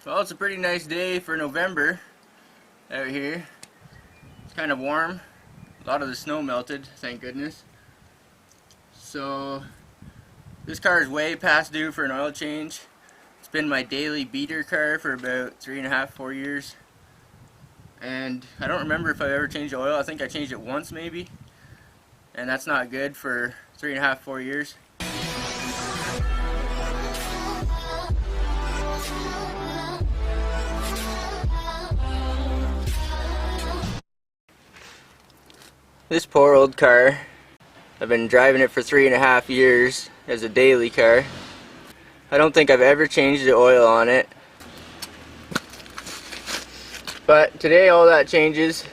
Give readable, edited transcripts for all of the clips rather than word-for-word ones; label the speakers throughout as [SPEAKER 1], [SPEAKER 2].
[SPEAKER 1] Well, it's a pretty nice day for November out here. It's kind of warm. A lot of the snow melted, thank goodness. So this car is way past due for an oil change. It's been my daily beater car for about 3.5, 4 years. And I don't remember if I ever changed the oil. I think I changed it once maybe. And that's not good for 3.5, 4 years. This poor old car, I've been driving it for 3.5 years as a daily car. I don't think I've ever changed the oil on it. But today all that changes.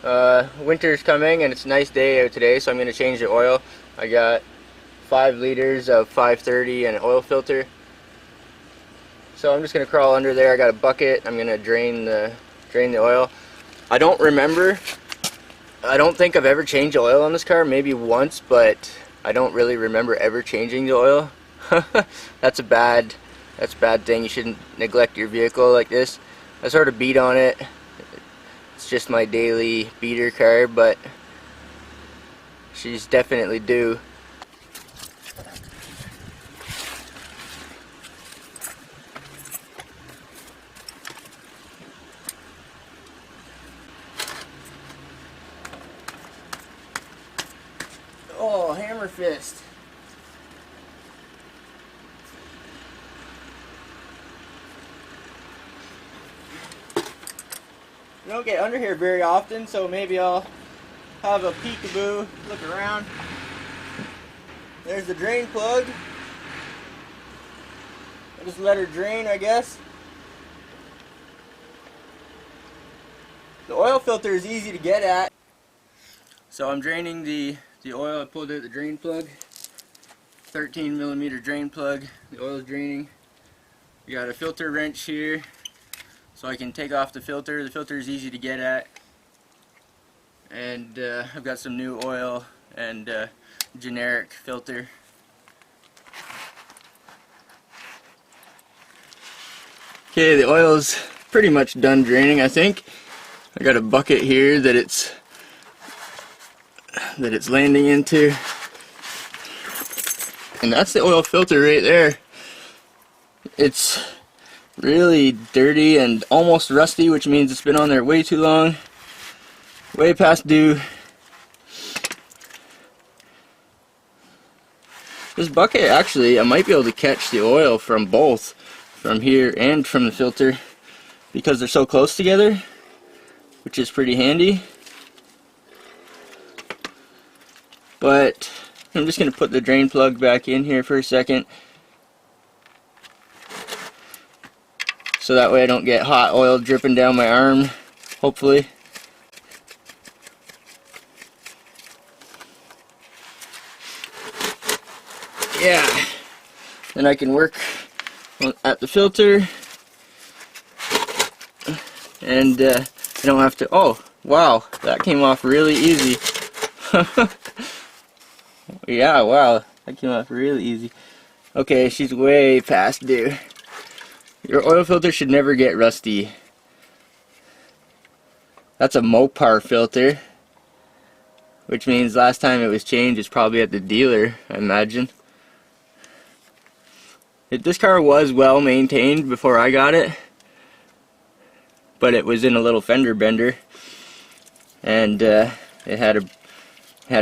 [SPEAKER 1] Winter's coming and it's a nice day out today, so I'm going to change the oil. I got 5 liters of 530 and an oil filter. So I'm just going to crawl under there. I got a bucket. I'm going to drain the oil. I don't think I've ever changed the oil on this car, maybe once, but I don't really remember ever changing the oil. That's a bad thing. You shouldn't neglect your vehicle like this. I sort of beat on it. It's just my daily beater car, but she's definitely due. Oh, hammer fist. You don't get under here very often, so maybe I'll have a peekaboo, look around. There's the drain plug. I'll just let her drain, I guess. The oil filter is easy to get at. So I'm draining the oil. I pulled out the drain plug, 13mm drain plug. The oil is draining. We got a filter wrench here, so I can take off the filter. The filter is easy to get at, and I've got some new oil and generic filter. Okay, the oil's pretty much done draining, I think. I got a bucket here that it's landing into, and that's the oil filter right there. It's really dirty and almost rusty, which means it's been on there way too long, way past due. This bucket, actually, I might be able to catch the oil from both, from here and from the filter, because they're so close together, which is pretty handy. But I'm just going to put the drain plug back in here for a second, so that way I don't get hot oil dripping down my arm, hopefully. Yeah, then I can work at the filter, and I don't have to, oh wow, that came off really easy. Yeah, wow, that came off really easy. Okay, she's way past due. Your oil filter should never get rusty. That's a Mopar filter, which means last time it was changed is probably at the dealer, I imagine. This car was well maintained before I got it, but it was in a little fender bender, and it had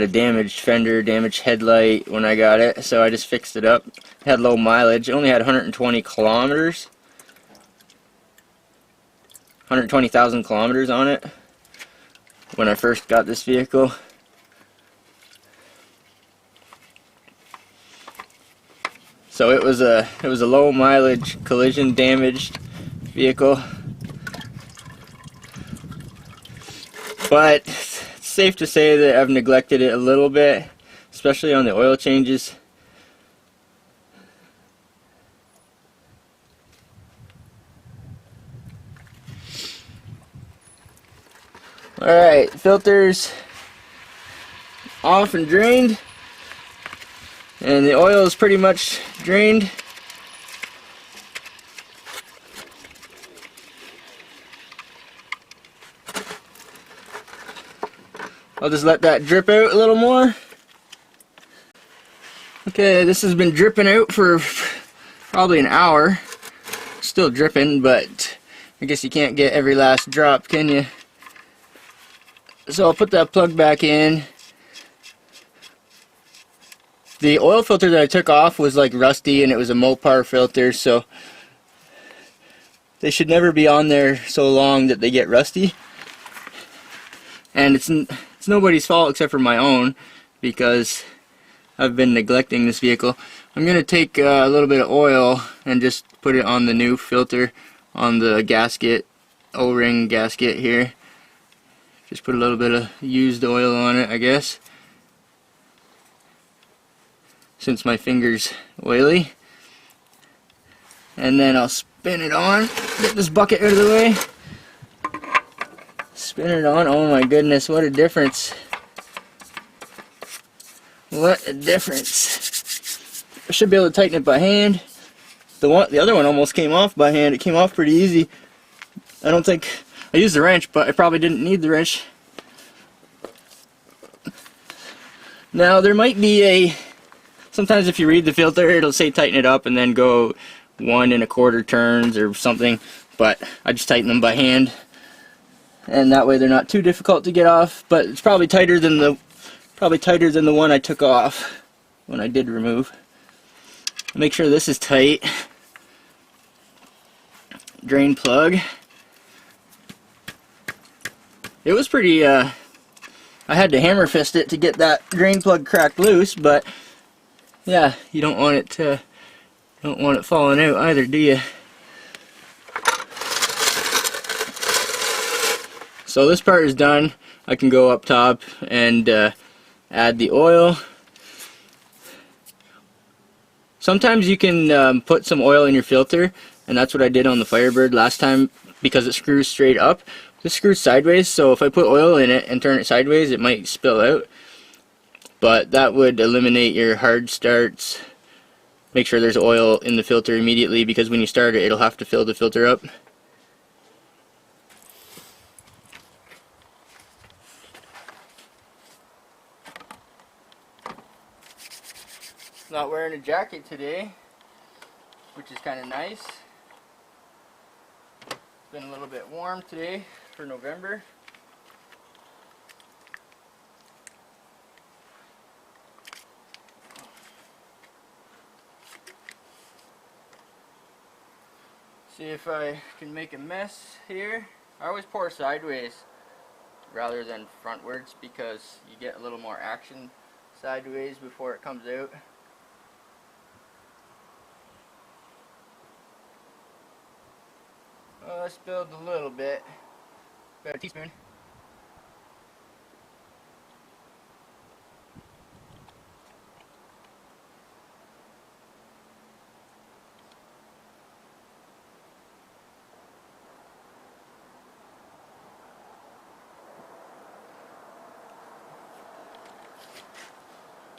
[SPEAKER 1] a damaged fender, damaged headlight when I got it, so I just fixed it up. It had low mileage. It only had 120 kilometers. 120,000 kilometers on it when I first got this vehicle. So it was a low mileage, collision damaged vehicle. But it's safe to say that I've neglected it a little bit, especially on the oil changes. Alright, filters off and drained, and the oil is pretty much drained. I'll just let that drip out a little more. Okay, this has been dripping out for probably an hour. Still dripping, but I guess you can't get every last drop, can you? So I'll put that plug back in. The oil filter that I took off was like rusty, and it was a Mopar filter, so they should never be on there so long that they get rusty. And it's nobody's fault except for my own, because I've been neglecting this vehicle. I'm going to take a little bit of oil and just put it on the new filter, on the gasket, O-ring gasket here. Just put a little bit of used oil on it, I guess, since my finger's oily. And then I'll spin it on, get this bucket out of the way. Spin it on. Oh my goodness, what a difference. What a difference. I should be able to tighten it by hand. The other one almost came off by hand. It came off pretty easy. I don't think I used the wrench, but I probably didn't need the wrench. Now there might be sometimes if you read the filter, it'll say tighten it up and then go 1 1/4 turns or something, but I just tighten them by hand, and that way they're not too difficult to get off. But it's probably tighter than the one I took off when I did remove. Make sure this is tight. Drain plug. It was pretty, I had to hammer fist it to get that drain plug cracked loose, but yeah, you don't want it falling out either, do you? So this part is done. I can go up top and add the oil. Sometimes you can put some oil in your filter, and that's what I did on the Firebird last time, because it screws straight up. This screws sideways, so if I put oil in it and turn it sideways, it might spill out. But that would eliminate your hard starts. Make sure there's oil in the filter immediately, because when you start it, it'll have to fill the filter up. Not wearing a jacket today, which is kind of nice. It's been a little bit warm today for November. See if I can make a mess here. I always pour sideways rather than frontwards, because you get a little more action sideways before it comes out. Well, I spilled a little bit, about a teaspoon.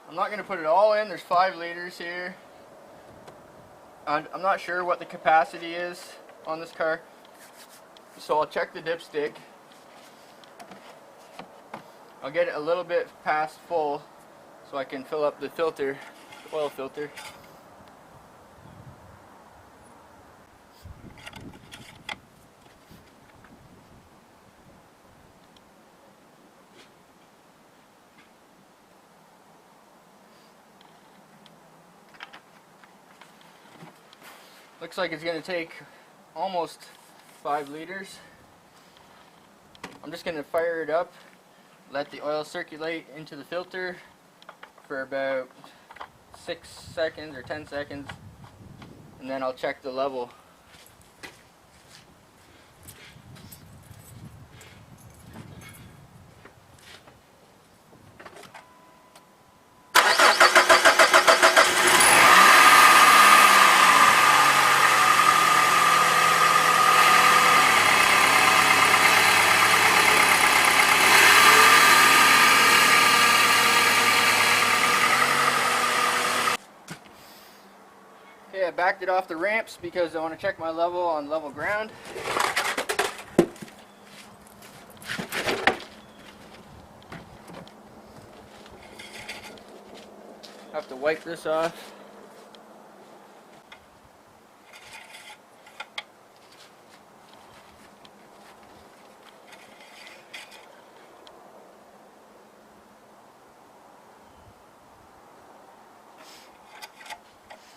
[SPEAKER 1] I'm not going to put it all in. There's 5 liters here. I'm not sure what the capacity is on this car, so I'll check the dipstick. I'll get it a little bit past full so I can fill up the filter, the oil filter. Looks like it's going to take almost 5 liters. I'm just going to fire it up, let the oil circulate into the filter for about 6 seconds or 10 seconds, and then I'll check the level. Okay, I backed it off the ramps because I want to check my level on level ground. wipe this off.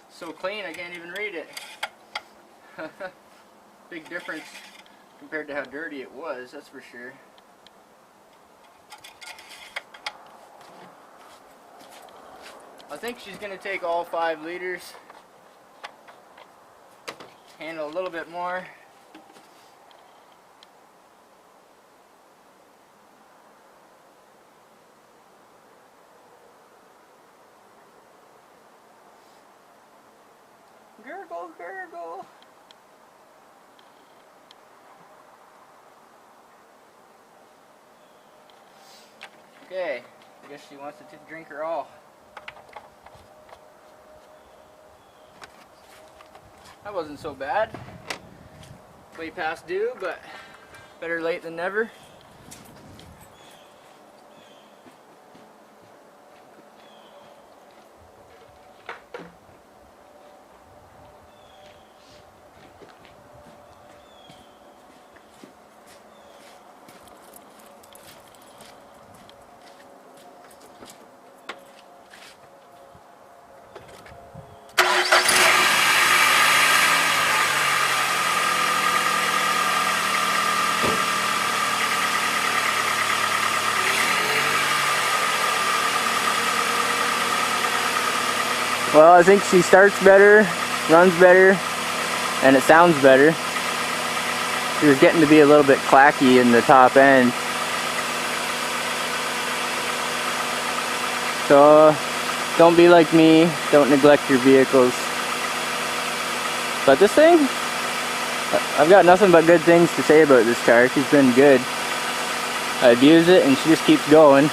[SPEAKER 1] So clean I can't even read it. Big difference compared to how dirty it was, that's for sure. I think she's going to take all 5 liters. Handle a little bit more. Gurgle, gurgle. Okay, I guess she wants to drink her all. That wasn't so bad. Way past due, but better late than never. Well, I think she starts better, runs better, and it sounds better. She was getting to be a little bit clacky in the top end. So, don't be like me, don't neglect your vehicles. But this thing, I've got nothing but good things to say about this car. She's been good. I abuse it and she just keeps going.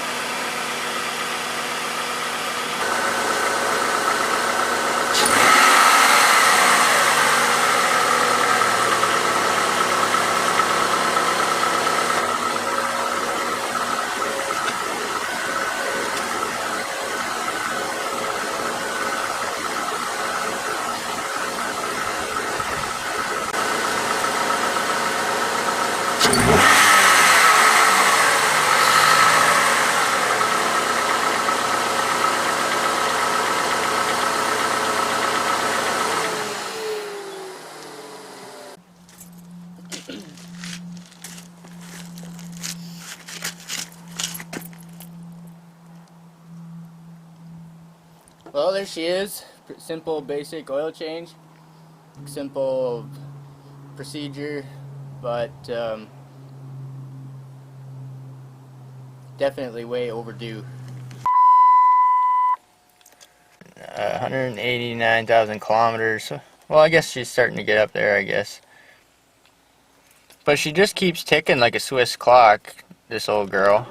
[SPEAKER 1] Well, there she is. Simple, basic oil change. Simple procedure, but definitely way overdue. 189,000 kilometers. Well, I guess she's starting to get up there, I guess. But she just keeps ticking like a Swiss clock, this old girl.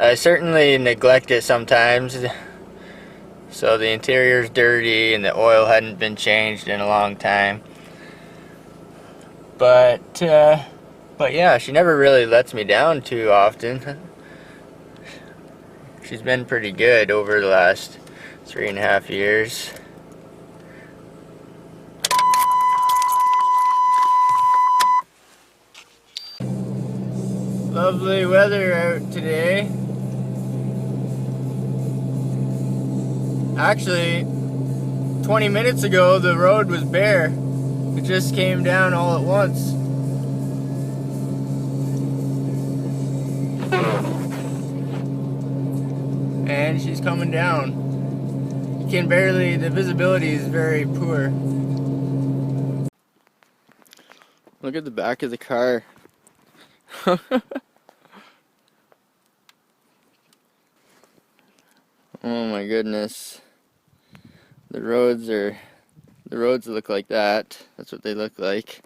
[SPEAKER 1] I certainly neglect it sometimes. So the interior's dirty and the oil hadn't been changed in a long time. But yeah, she never really lets me down too often. She's been pretty good over the last 3.5 years. Lovely weather out today. Actually, 20 minutes ago the road was bare. It just came down all at once. And she's coming down. You can barely, the visibility is very poor. Look at the back of the car. Oh my goodness. The roads look like that. That's what they look like.